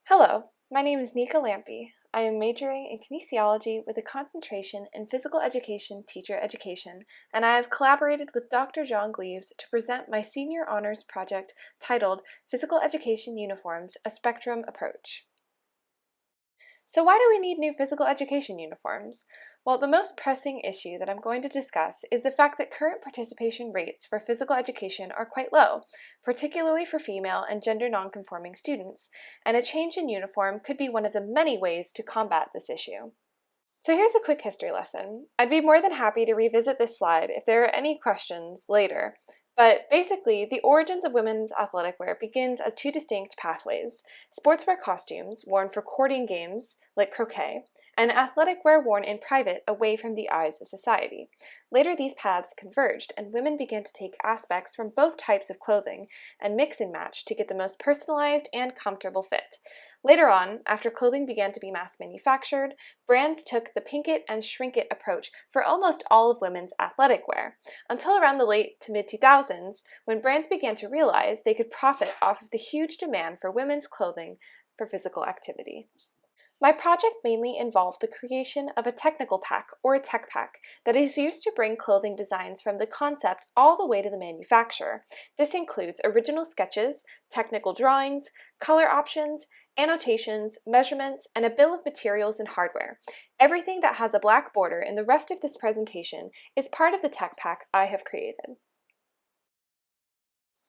Hello, my name is Nica Lampe. I am majoring in kinesiology with a concentration in physical education teacher education, and I have collaborated with Dr. John Gleaves to present my senior honors project titled Physical Education Uniforms, a Spectrum Approach. So why do we need new physical education uniforms? Well, the most pressing issue that I'm going to discuss is the fact that current participation rates for physical education are quite low, particularly for female and gender nonconforming students, and a change in uniform could be one of the many ways to combat this issue. So here's a quick history lesson. I'd be more than happy to revisit this slide if there are any questions later, but basically, the origins of women's athletic wear begins as two distinct pathways: sportswear costumes worn for courting games, like croquet, and athletic wear worn in private away from the eyes of society. Later, these paths converged, and women began to take aspects from both types of clothing and mix and match to get the most personalized and comfortable fit. Later on, after clothing began to be mass manufactured, brands took the pink it and shrink it approach for almost all of women's athletic wear, until around the late to mid-2000s, when brands began to realize they could profit off of the huge demand for women's clothing for physical activity. My project mainly involved the creation of a technical pack, or a tech pack, that is used to bring clothing designs from the concept all the way to the manufacturer. This includes original sketches, technical drawings, color options, annotations, measurements, and a bill of materials and hardware. Everything that has a black border in the rest of this presentation is part of the tech pack I have created.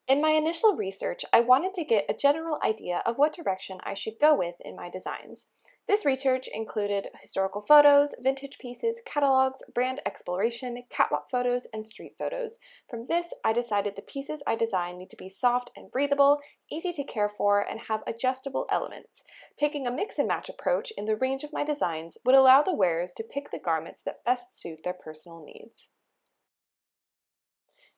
In my initial research, I wanted to get a general idea of what direction I should go with in my designs. This research included historical photos, vintage pieces, catalogs, brand exploration, catwalk photos, and street photos. From this, I decided the pieces I design need to be soft and breathable, easy to care for, and have adjustable elements. Taking a mix and match approach in the range of my designs would allow the wearers to pick the garments that best suit their personal needs.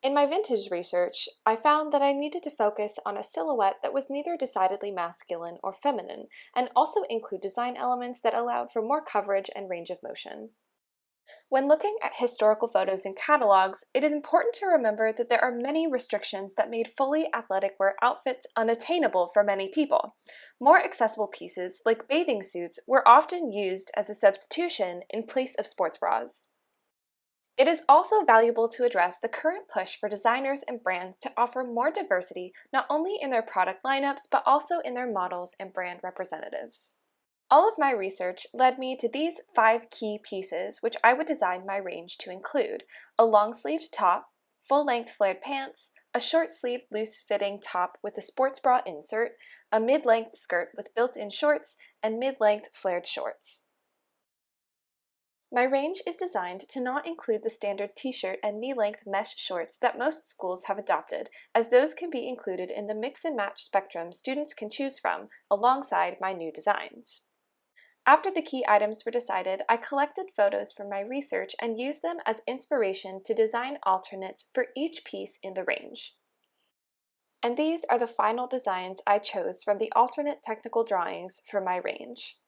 In my vintage research, I found that I needed to focus on a silhouette that was neither decidedly masculine or feminine, and also include design elements that allowed for more coverage and range of motion. When looking at historical photos and catalogs, it is important to remember that there are many restrictions that made fully athletic wear outfits unattainable for many people. More accessible pieces, like bathing suits, were often used as a substitution in place of sports bras. It is also valuable to address the current push for designers and brands to offer more diversity not only in their product lineups but also in their models and brand representatives. All of my research led me to these 5 key pieces which I would design my range to include: a long-sleeved top, full-length flared pants, a short-sleeved loose-fitting top with a sports bra insert, a mid-length skirt with built-in shorts, and mid-length flared shorts. My range is designed to not include the standard t-shirt and knee-length mesh shorts that most schools have adopted, as those can be included in the mix and match spectrum students can choose from, alongside my new designs. After the key items were decided, I collected photos from my research and used them as inspiration to design alternates for each piece in the range. And these are the final designs I chose from the alternate technical drawings for my range.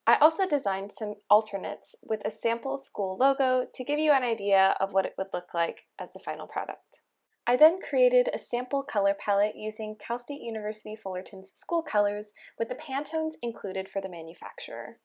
I also designed some alternates with a sample school logo to give you an idea of what it would look like as the final product. I then created a sample color palette using Cal State University Fullerton's school colors with the Pantones included for the manufacturer.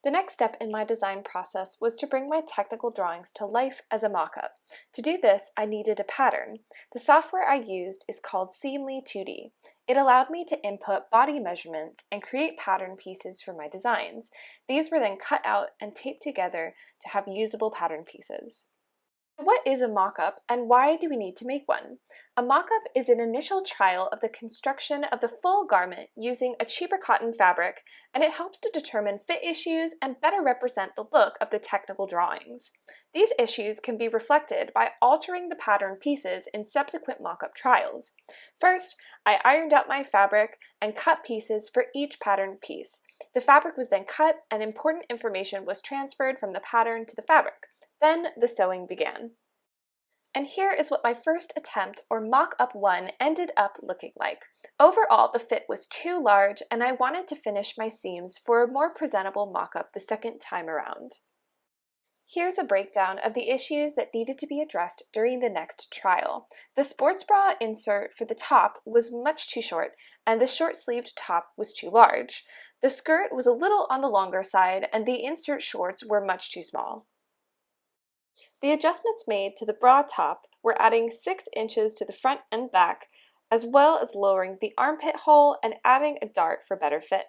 The next step in my design process was to bring my technical drawings to life as a mock-up. To do this, I needed a pattern. The software I used is called Seamly 2D. It allowed me to input body measurements and create pattern pieces for my designs. These were then cut out and taped together to have usable pattern pieces. What is a mock-up and why do we need to make one? A mock-up is an initial trial of the construction of the full garment using a cheaper cotton fabric, and it helps to determine fit issues and better represent the look of the technical drawings. These issues can be reflected by altering the pattern pieces in subsequent mock-up trials. First, I ironed out my fabric and cut pieces for each pattern piece. The fabric was then cut and important information was transferred from the pattern to the fabric. Then the sewing began. And here is what my first attempt, or mock-up 1, ended up looking like. Overall, the fit was too large, and I wanted to finish my seams for a more presentable mock-up the second time around. Here's a breakdown of the issues that needed to be addressed during the next trial. The sports bra insert for the top was much too short, and the short-sleeved top was too large. The skirt was a little on the longer side, and the insert shorts were much too small. The adjustments made to the bra top were adding 6 inches to the front and back, as well as lowering the armpit hole and adding a dart for better fit.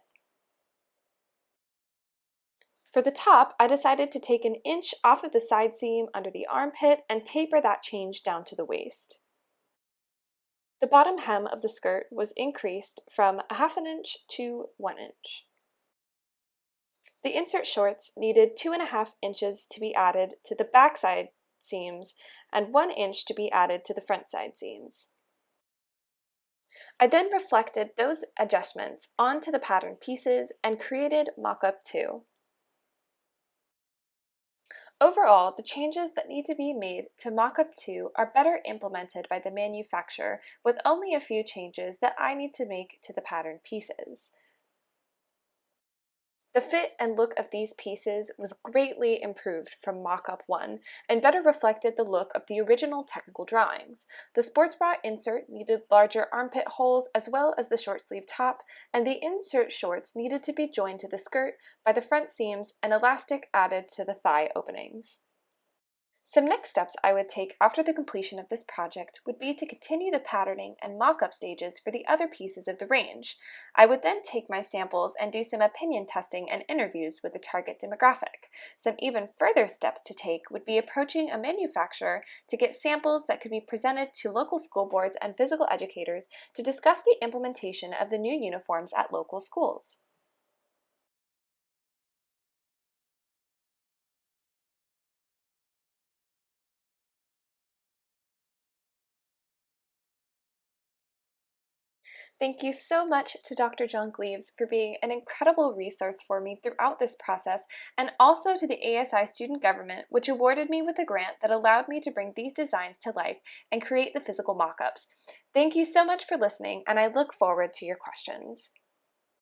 For the top, I decided to take an inch off of the side seam under the armpit and taper that change down to the waist. The bottom hem of the skirt was increased from 1/2 inch to 1 inch. The insert shorts needed 2.5 inches to be added to the backside seams and 1 inch to be added to the front side seams. I then reflected those adjustments onto the pattern pieces and created mock-up 2. Overall, the changes that need to be made to mock-up 2 are better implemented by the manufacturer, with only a few changes that I need to make to the pattern pieces. The fit and look of these pieces was greatly improved from mock-up 1 and better reflected the look of the original technical drawings. The sports bra insert needed larger armpit holes as well as the short sleeve top, and the insert shorts needed to be joined to the skirt by the front seams and elastic added to the thigh openings. Some next steps I would take after the completion of this project would be to continue the patterning and mock-up stages for the other pieces of the range. I would then take my samples and do some opinion testing and interviews with the target demographic. Some even further steps to take would be approaching a manufacturer to get samples that could be presented to local school boards and physical educators to discuss the implementation of the new uniforms at local schools. Thank you so much to Dr. John Gleaves for being an incredible resource for me throughout this process, and also to the ASI student government, which awarded me with a grant that allowed me to bring these designs to life and create the physical mock-ups. Thank you so much for listening, and I look forward to your questions.